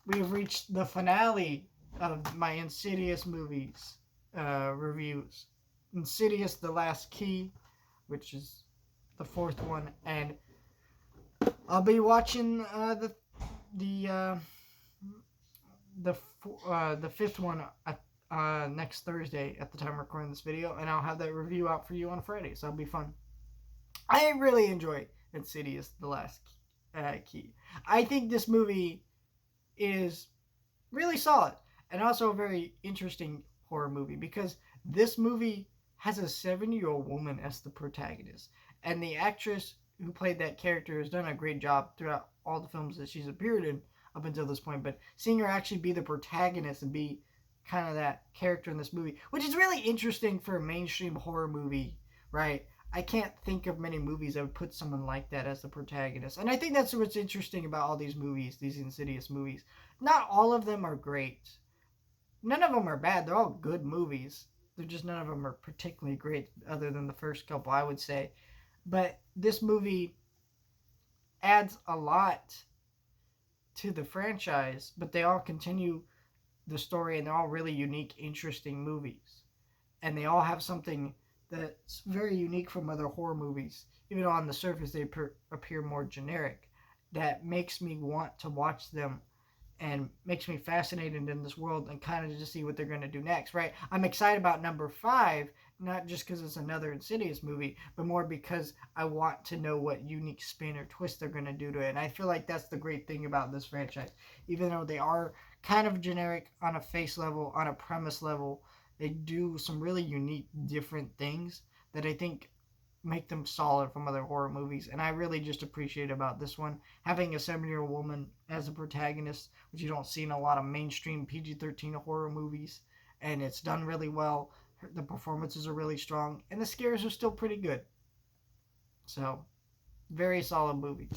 we have reached the finale of my Insidious movies reviews. Insidious: The Last Key, which is the fourth one, and I'll be watching the uh, the fifth one next Thursday at the time of recording this video, and I'll have that review out for you on Friday, so it'll be fun. I really enjoy Insidious: The Last Key. I think this movie is really solid and also a very interesting horror movie because this movie has a 7-year-old woman as the protagonist, and the actress who played that character has done a great job throughout all the films that she's appeared in up until this point. But seeing her actually be the protagonist and be kind of that character in this movie, which is really interesting for a mainstream horror movie, right? I can't think of many movies that would put someone like that as the protagonist. And I think that's what's interesting about all these movies, these Insidious movies. Not all of them are great. None of them are bad. They're all good movies. They're just none of them are particularly great other than the first couple, I would say. But this movie adds a lot to the franchise, but they all continue the story, and they're all really unique, interesting movies. And they all have something that's very unique from other horror movies, even though on the surface they appear more generic. That makes me want to watch them and makes me fascinated in this world and kind of just see what they're going to do next, right? I'm excited about number 5, not just because it's another Insidious movie, but more because I want to know what unique spin or twist they're going to do to it. And I feel like that's the great thing about this franchise. Even though they are kind of generic on a face level, on a premise level, they do some really unique, different things that I think make them solid from other horror movies. And I really just appreciate about this one having a 7-year-old woman as a protagonist, which you don't see in a lot of mainstream PG-13 horror movies. And it's done really well. The performances are really strong, and the scares are still pretty good. So, very solid movie.